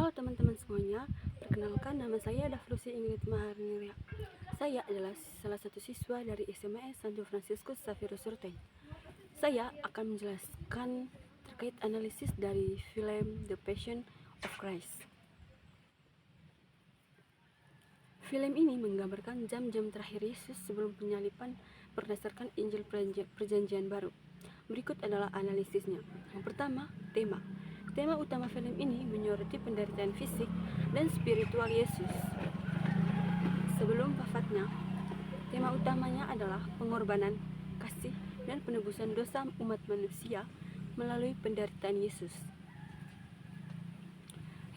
Halo teman-teman semuanya, perkenalkan nama saya Dafrusi Ingrid Maharniria. Saya adalah salah satu siswa dari SMA Santo Fransiskus Xavierus Surteng. Saya akan menjelaskan terkait analisis dari film The Passion of Christ. Film ini menggambarkan jam-jam terakhir Yesus sebelum penyaliban berdasarkan Injil Perjanjian Baru. Berikut adalah analisisnya. Yang pertama, tema. Tema utama film ini menyoroti penderitaan fisik dan spiritual Yesus. Sebelum wafatnya, tema utamanya adalah pengorbanan, kasih, dan penebusan dosa umat manusia melalui penderitaan Yesus.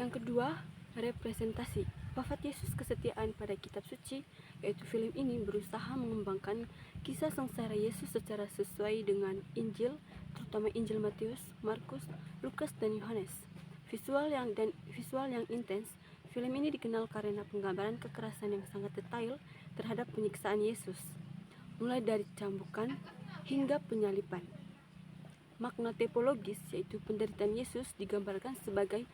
Yang kedua, representasi. Wafat Yesus kesetiaan pada kitab suci, yaitu film ini berusaha mengembangkan kisah sengsara Yesus secara sesuai dengan Injil, terutama Injil Matius, Markus, Lukas, dan Yohanes. Visual yang intens, film ini dikenal karena penggambaran kekerasan yang sangat detail terhadap penyiksaan Yesus, mulai dari cambukan hingga penyaliban. Makna teologis, yaitu penderitaan Yesus digambarkan sebagai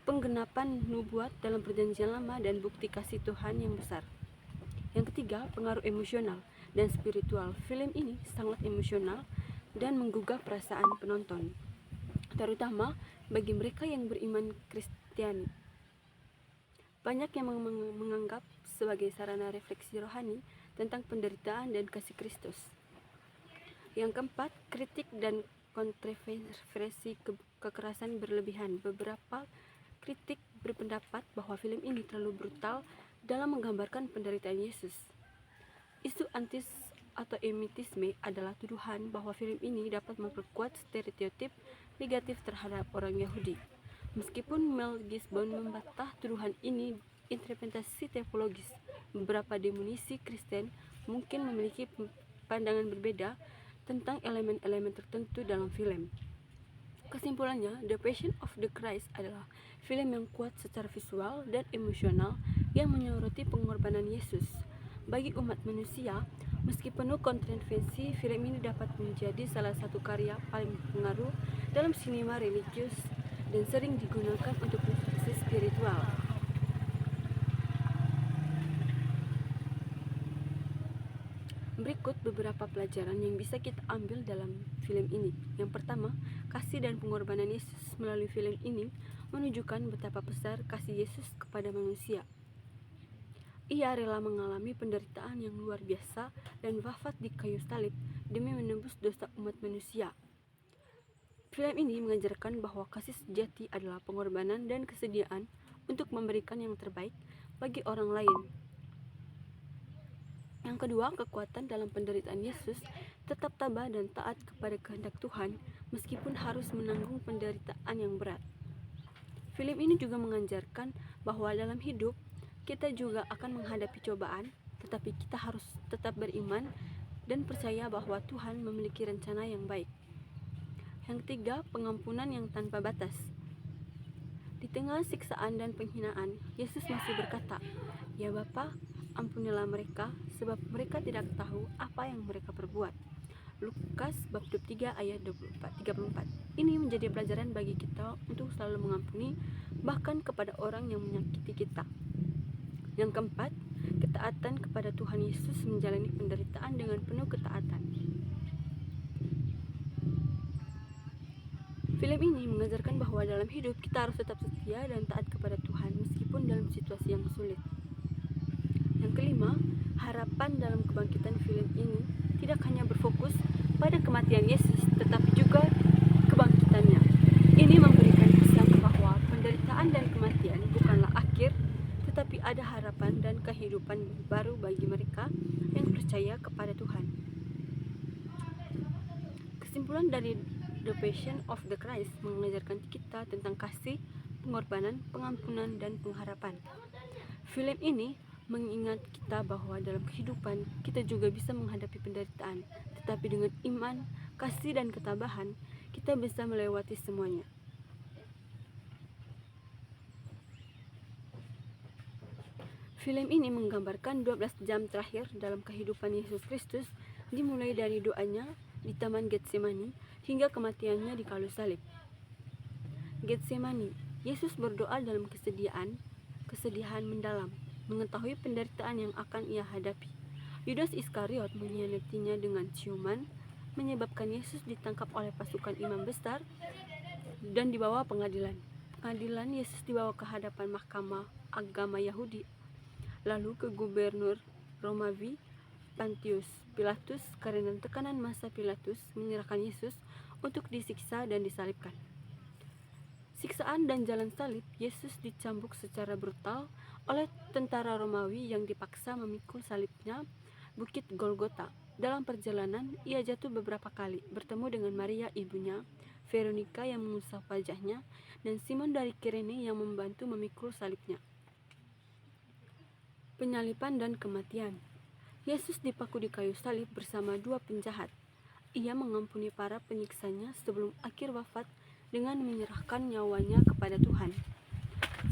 penggenapan nubuat dalam Perjanjian Lama dan bukti kasih Tuhan yang besar. Yang ketiga, pengaruh emosional dan spiritual. Film ini sangat emosional dan menggugah perasaan penonton, terutama bagi mereka yang beriman Kristiani. Banyak yang menganggap sebagai sarana refleksi rohani tentang penderitaan dan kasih Kristus. Yang keempat, kritik dan kontroversi kekerasan berlebihan. Beberapa kritik berpendapat bahwa film ini terlalu brutal dalam menggambarkan penderitaan Yesus. Isu antisemitisme adalah tuduhan bahwa film ini dapat memperkuat stereotip negatif terhadap orang Yahudi. Meskipun Mel Gibson membantah tuduhan ini interpretasi teologis, beberapa demonisi Kristen mungkin memiliki pandangan berbeda tentang elemen-elemen tertentu dalam film. Kesimpulannya, The Passion of the Christ adalah film yang kuat secara visual dan emosional yang menyoroti pengorbanan Yesus bagi umat manusia. Meski penuh kontroversi, film ini dapat menjadi salah satu karya paling berpengaruh dalam sinema religius dan sering digunakan untuk refleksi spiritual. Berikut beberapa pelajaran yang bisa kita ambil dalam film ini. Yang pertama, kasih dan pengorbanan Yesus melalui film ini menunjukkan betapa besar kasih Yesus kepada manusia. Ia rela mengalami penderitaan yang luar biasa dan wafat di kayu salib demi menebus dosa umat manusia. Film ini mengajarkan bahwa kasih sejati adalah pengorbanan dan kesediaan untuk memberikan yang terbaik bagi orang lain. Yang kedua, kekuatan dalam penderitaan Yesus, tetap tabah dan taat kepada kehendak Tuhan meskipun harus menanggung penderitaan yang berat. Film ini juga mengajarkan bahwa dalam hidup kita juga akan menghadapi cobaan, tetapi kita harus tetap beriman dan percaya bahwa Tuhan memiliki rencana yang baik. Yang ketiga, pengampunan yang tanpa batas. Di tengah siksaan dan penghinaan, Yesus masih berkata, "Ya Bapa, ampunilah mereka, sebab mereka tidak tahu apa yang mereka perbuat." Lukas bab 3 ayat 34. Ini menjadi pelajaran bagi kita untuk selalu mengampuni, bahkan kepada orang yang menyakiti kita. Yang keempat, ketaatan kepada Tuhan Yesus menjalani penderitaan dengan penuh ketaatan. Film ini mengajarkan bahwa dalam hidup kita harus tetap setia dan taat kepada Tuhan meskipun dalam situasi yang sulit. Yang kelima, harapan dalam kebangkitan film ini tidak hanya berfokus pada kematian Yesus, tetapi juga kebangkitannya. Ini memberikan pesan bahwa penderitaan dan kematian bukanlah akhir, tetapi ada harapan dan kehidupan baru bagi mereka yang percaya kepada Tuhan. Kesimpulan dari The Passion of the Christ mengajarkan kita tentang kasih, pengorbanan, pengampunan, dan pengharapan. Film ini mengingat kita bahwa dalam kehidupan kita juga bisa menghadapi penderitaan, tetapi dengan iman, kasih, dan ketabahan kita bisa melewati semuanya. Film ini menggambarkan 12 jam terakhir dalam kehidupan Yesus Kristus, dimulai dari doanya di Taman Getsemani hingga kematiannya di kayu salib. Getsemani Yesus berdoa dalam kesedihan mendalam, mengetahui penderitaan yang akan ia hadapi. Yudas Iskariot mengkhianatinya dengan ciuman, menyebabkan Yesus ditangkap oleh pasukan imam besar dan dibawa pengadilan. Pengadilan Yesus dibawa ke hadapan mahkamah agama Yahudi, lalu ke gubernur Romawi Pontius Pilatus. Karena tekanan massa, Pilatus menyerahkan Yesus untuk disiksa dan disalibkan. Siksaan dan jalan salib, Yesus dicambuk secara brutal oleh tentara Romawi yang dipaksa memikul salibnya Bukit Golgota. Dalam perjalanan, ia jatuh beberapa kali, bertemu dengan Maria ibunya, Veronika yang mengusap wajahnya, dan Simon dari Kirene yang membantu memikul salibnya. Penyaliban dan kematian. Yesus dipaku di kayu salib bersama dua penjahat. Ia mengampuni para penyiksanya sebelum akhir wafat dengan menyerahkan nyawanya kepada Tuhan.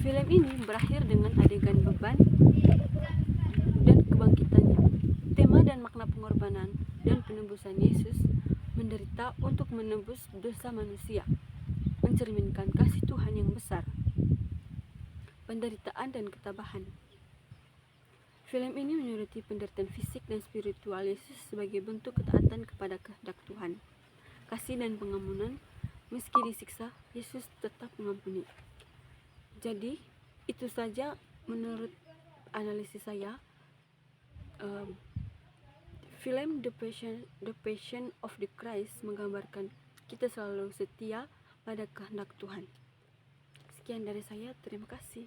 Film ini berakhir dengan adegan beban dan kebangkitannya. Tema dan makna pengorbanan dan penebusan Yesus menderita untuk menebus dosa manusia, mencerminkan kasih Tuhan yang besar, penderitaan dan ketabahan. Film ini menyoroti penderitaan fisik dan spiritual Yesus sebagai bentuk ketaatan kepada kehendak Tuhan. Kasih dan pengampunan, meski disiksa, Yesus tetap mengampuni. Jadi, itu saja menurut analisis saya. Film The Passion of the Christ menggambarkan kita selalu setia pada kehendak Tuhan. Sekian dari saya, terima kasih.